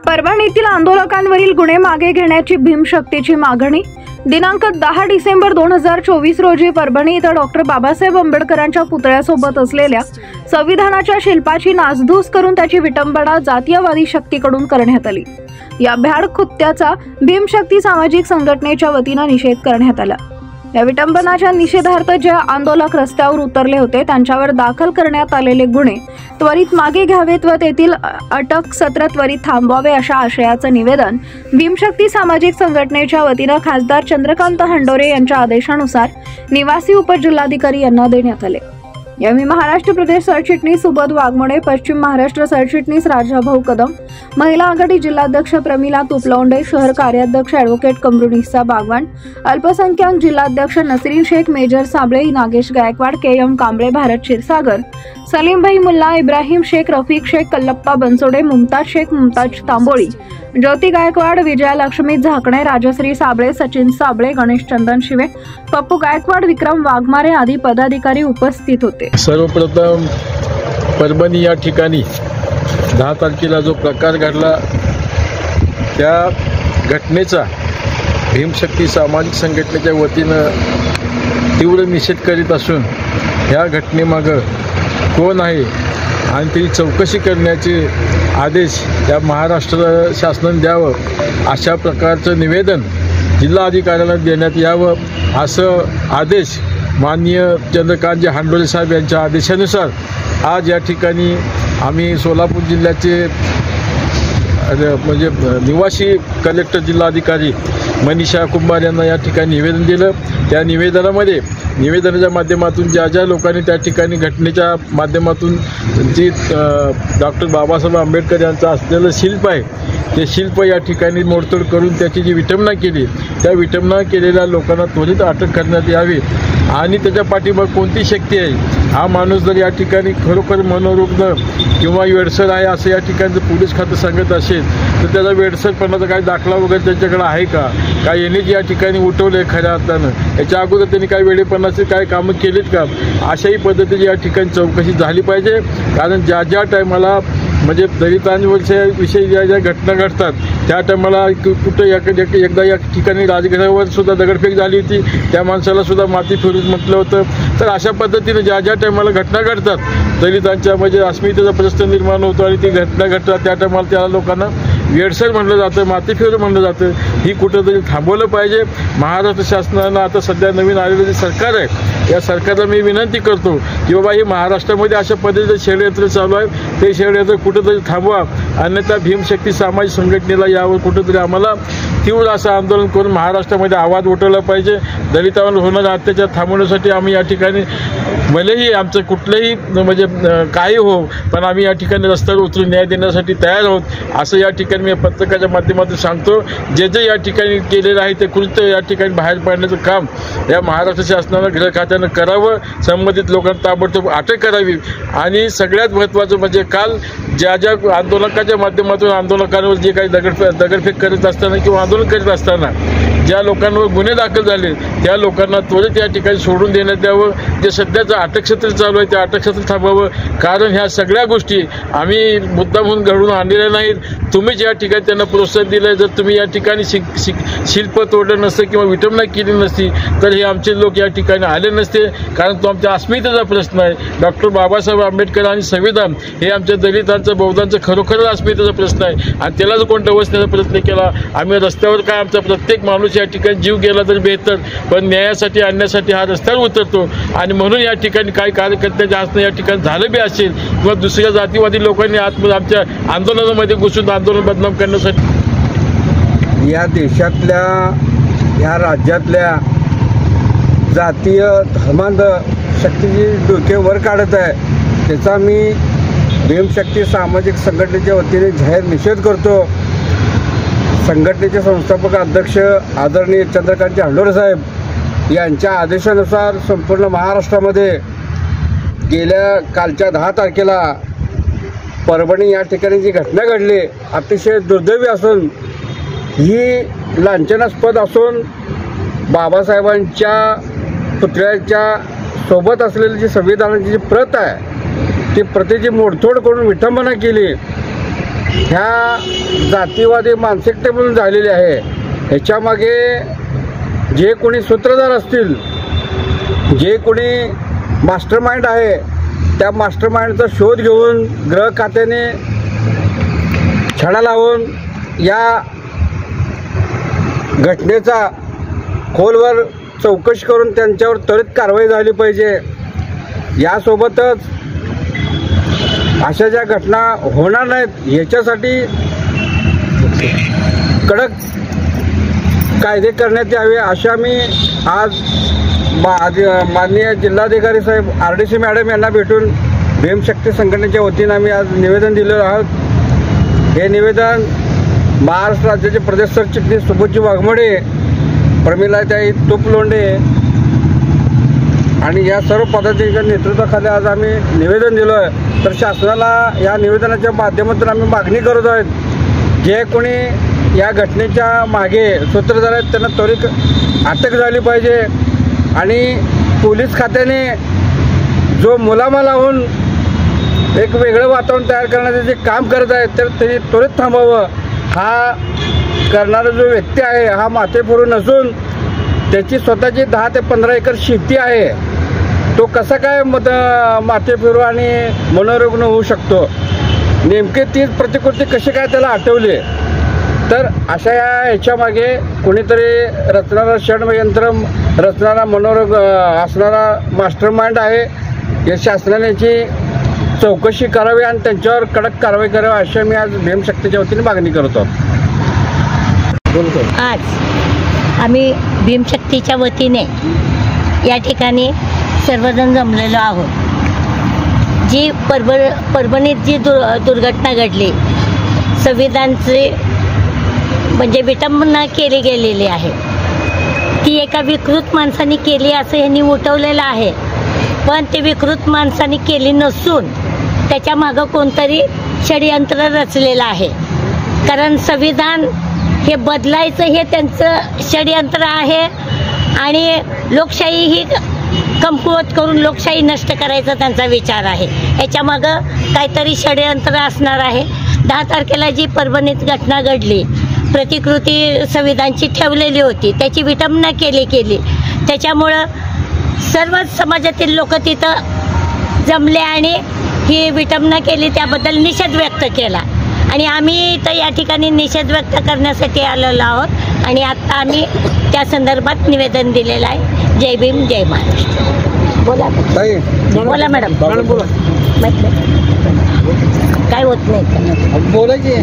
परभणीतील आंदोलकांवरील गुन्हे मागे घेण्याची भीमशक्तीची मागणी। दिनांक 10 डिसेंबर 2024 रोजी परभणी इथं डॉक्टर बाबासाहेब आंबेडकरांच्या पुतळ्यासोबत असलेल्या संविधानाच्या शिल्पाची नासधूस करून त्याची विटंबना जातीयवादी शक्तीकडून करण्यात आली। या भ्याड कृत्याचा भीमशक्ती सामाजिक संघटनेच्या वतीने निषेध करण्यात आला। या विटंबनाच्या निषेधार्थ जे आंदोलक रस्त्यावर उतरले होते त्यांच्यावर दाखल करण्यात आलेले गुन्हे त्वरित मागे घ्यावेत व तेथील अटक सत्र त्वरित थांबवावे अशा आशयाचं निवेदन भीमशक्ती सामाजिक संघटनेच्या वतीने खासदार चंद्रकांत हंडोरे यांच्या आदेशानुसार निवासी उपजिल्हाधिकारी यांना देण्यात आले। यावेळी महाराष्ट्र प्रदेश सरचिटणीस सुबोध वाघमोडे, पश्चिम महाराष्ट्र सरचिटणीस राजाभाऊ कदम, महिला आघाडी जिल्हाध्यक्ष प्रमिला तुपलौंडे, शहर कार्याध्यक्ष ॲडव्होकेट कमरुनिसा बागवान, अल्पसंख्याक जिल्हाध्यक्ष नसरीन शेख, मेजर साबळे, नागेश गायकवाड, KM कांबळे, भारत क्षीरसागर, सलीम भाई मुल्ला, इब्राहिम शेख, रफीक शेख, कल्लप्पा बनसोडे, मुमताज शेख, मुमताज तांबोळी, ज्योती गायकवाड, विजयालक्ष्मी झाकणे, राजश्री साबळे, सचिन साबळे, गणेश चंदन शिवे, पप्पू गायकवाड, विक्रम वाघमारे आदी पदाधिकारी उपस्थित होते। सर्वप्रथम परभणी या ठिकाणी 10 तारखेला जो प्रकार घडला त्या घटनेचा भीमशक्ती सामाजिक संघटनेच्या वतीनं तीव्र निषेध करीत असून ह्या घटनेमागं कोण आहे आणि ती चौकशी करण्याचे आदेश या महाराष्ट्र शासनाने द्यावं अशा प्रकारचं निवेदन जिल्हाधिकाऱ्यांना देण्यात यावं असं आदेश माननीय चंद्रकांतजी हंडोरे साहेब यांच्या आदेशानुसार आज या ठिकाणी आम्ही सोलापूर जिल्ह्याचे म्हणजे निवासी कलेक्टर जिल्हाधिकारी मनीषा कुंभार यांना या ठिकाणी निवेदन दिलं। त्या निवेदनाच्या माध्यमातून ज्या लोकांनी त्या ठिकाणी घटनेच्या माध्यमातून जी डॉक्टर बाबासाहेब आंबेडकर यांचं असलेलं शिल्प आहे ते शिल्प या ठिकाणी मोडतोड करून त्याची जी विटंबना केली त्या विटंबना केलेल्या लोकांना त्वरित अटक करण्यात यावी आणि त्याच्या पाठीमागे कोणती शक्ती आहे हा माणूस जर या ठिकाणी खरोखर मनोरुग्ण किंवा वेडसर आहे असं या ठिकाणचं पोलीस खातं सांगत असेल तर त्याचा वेडसरपणाचा काही दाखला वगैरे त्यांच्याकडे आहे का? काय यांनीच या ठिकाणी उठवले खऱ्या अर्थानं याच्या अगोदर त्यांनी काही वेळेपणाचे काय कामं केलीत का अशाही पद्धतीची या ठिकाणी चौकशी झाली पाहिजे। कारण ज्या टायमाला म्हणजे दलितांवरच्या विषयी ज्या घटना घडतात त्या टायमाला कुठं एकदा या ठिकाणी राजघरावर सुद्धा दगडफेक झाली होती, त्या माणसाला सुद्धा माती फेकून म्हटलं होतं। तर अशा पद्धतीने ज्या टायमाला घटना घडतात दलितांच्या म्हणजे अस्मितेचा प्रश्न निर्माण होतो आणि ती घटना घडतात त्या टायमाला त्या लोकांना वेडसर म्हणलं जातं, माती फेर म्हणलं जातं। ही कुठंतरी थांबवलं पाहिजे। महाराष्ट्र शासनानं आता सध्या नवीन आलेलं जे सरकार आहे या सरकारला मी विनंती करतो की बाबा ही महाराष्ट्रामध्ये अशा पद्धतीचं षडयंत्र चालू आहे ते षडयंत्र कुठंतरी थांबवा, अन्यथा भीमशक्ती सामाजिक संघटनेला यावर कुठंतरी आम्हाला तीव्र असं आंदोलन करून महाराष्ट्रामध्ये आवाज उठवला पाहिजे। दलितांवर होणारा अत्याचार थांबवण्यासाठी आम्ही या ठिकाणी भलेही आमचं कुठलंही म्हणजे काही हो पण आम्ही या ठिकाणी रस्त्यावर उतरून न्याय देण्यासाठी तयार आहोत असं या ठिकाणी मी पत्रकाच्या माध्यमातून सांगतो। जे या ठिकाणी केलेलं आहे ते कृत्य या ठिकाणी बाहेर पाडण्याचं काम या महाराष्ट्र शासनानं गृह खात्यानं करावं, संबंधित लोकांना ताबडतोब अटक करावी आणि सगळ्यात महत्त्वाचं म्हणजे काल ज्या आंदोलकाच्या माध्यमातून आंदोलकांवर जे काही दगडफेक करत असताना किंवा आंदोलन करीत असताना ज्या लोकांवर गुन्हे दाखल झाले त्या लोकांना त्वरित या ठिकाणी सोडून देण्यात यावं। जे सध्याचं अटकसत्र चालू आहे ते अटकसत्र थांबावं, कारण ह्या सगळ्या गोष्टी आम्ही मुद्दामहून घडवून आणलेल्या नाहीत। तुम्हीच या ठिकाणी त्यांना प्रोत्साहन दिलं। जर तुम्ही या ठिकाणी शिल्प तोडलं नसतं किंवा विटंबना केली नसती तर हे आमचे लोक या ठिकाणी आले नसते, कारण तो आमच्या अस्मितेचा प्रश्न आहे। डॉक्टर बाबासाहेब आंबेडकर आणि संविधान हे आमच्या दलितांचं बौद्धांचं खरोखरच अस्मितेचा प्रश्न आहे आणि त्याला जर कोण डवसण्याचा प्रयत्न केला आम्ही रस्त्यावर काय आमचा प्रत्येक माणूस या ठिकाणी जीव गेला तर बेहतर, पण न्यायासाठी आणण्यासाठी हा रस्त्यावर उतरतो आणि म्हणून या ठिकाणी काही कार्यकर्त्यांच्या हातनं या ठिकाणी झालं बी असेल किंवा दुसऱ्या जातीवादी लोकांनी आमच्या आंदोलनामध्ये घुसून आंदोलन बदनाम करण्यासाठी या देशातल्या या राज्यातल्या जातीय धर्मांध शक्तीची डोके वर काढत आहे त्याचा मी भीमशक्ती सामाजिक संघटनेच्या वतीने जाहीर निषेध करतो। संघटनेचे संस्थापक अध्यक्ष आदरणीय चंद्रकांतजी हंडोरे साहेब यांच्या आदेशानुसार संपूर्ण महाराष्ट्रामध्ये गेल्या कालच्या 10 तारखेला परभणी या ठिकाणी जी घटना घडली अतिशय दुर्दैवी असून ही लांछनास्पद असून बाबासाहेबांच्या पुतळ्याच्या सोबत असलेली जी संविधानाची जी प्रत आहे ती प्रतीची मोडतोड करून विटंबना केली ह्या जातीवादी मानसिकतेमधून झालेली आहे. ह्याच्यामागे जे कोणी सूत्रधार असतील, जे कोणी मास्टर माइंड आहे, त्या मास्टर माइंडचा शोध घेऊन गृह खात्याने छडा लावून या घटनेचा खोलवर चौकशी करून त्यांच्यावर त्वरित कारवाई झाली पाहिजे. यासोबतच अशा ज्या घटना होणार नाहीत याच्यासाठी कडक कायदे करण्यात यावे अशा मी आज माननीय जिल्हाधिकारी साहेब RDC मॅडम यांना भेटून भीमशक्ती संघटनेच्या वतीनं आम्ही आज निवेदन दिलेलं आहोत. हे निवेदन महाराष्ट्र राज्याचे प्रदेश सरचिटणीस सुबोधजी वाघमोडे, प्रमिलाताई तुपलोंडे आणि या सर्व पदाधिकाऱ्यांच्या नेतृत्वाखाली आज आम्ही निवेदन दिलं आहे. तर शासनाला या निवेदनाच्या माध्यमातून आम्ही मागणी करत आहोत, जे कोणी या घटनेच्या मागे सूत्रधार आहेत त्यांना त्वरित अटक झाली पाहिजे आणि पोलीस खात्याने जो मुलामा लावून एक वेगळं वातावरण तयार करण्याचं जे काम करत आहेत तर त्यांनी त्वरित थांबावं. हा करणारा जो व्यक्ती आहे हा माथेफिरू नसून त्याची स्वतःची 10 ते 15 एकर शेती आहे. तो कसा काय माथेफिरू आणि मनोरुग्ण होऊ शकतो? नेमके तीच प्रतिकृती कशी काय त्याला आठवली? तर अशा ह्याच्यामागे कोणीतरी रचणारा षडयंत्र रचणारा मनोरोग असणारा मास्टर माइंड आहे. या शासनाने याची चौकशी करावी आणि त्यांच्यावर कडक कारवाई करावी अशी मी आज भीमशक्तीच्या वतीने मागणी करतो. आज आम्ही भीमशक्तीच्या वतीने या ठिकाणी सर्वजण जमलेलो आहोत. जी परभणीत जी दुर्घटना घडली, संविधानाची म्हणजे विटंबना केली गेलेली आहे, ती एका विकृत माणसाने केली असं ह्यांनी उठवलेलं आहे. पण ते विकृत माणसाने केली नसून त्याच्या मागं कोणतरी षडयंत्र रचलेलं आहे. कारण संविधान हे बदलायचं हे त्यांचं षडयंत्र आहे आणि लोकशाही ही कमकुवत करून लोकशाही नष्ट करायचा त्यांचा विचार आहे. याच्यामागं काहीतरी षडयंत्र असणार आहे. 10 तारखेला जी परभणीत घटना घडली, प्रतिकृती संविधानची ठेवलेली होती, त्याची विटंबना केली. त्याच्यामुळं सर्वच समाजातील लोक तिथं जमले आणि ही विटंबना केली, त्याबद्दल निषेध व्यक्त केला. आणि आम्ही तर या ठिकाणी निषेध व्यक्त करण्यासाठी आलेलो आहोत आणि आता आम्ही त्या संदर्भात निवेदन दिलेलं आहे. जय भीम, जय महाराष्ट्र. बोला मॅडम. काय होत नाही. बोला की.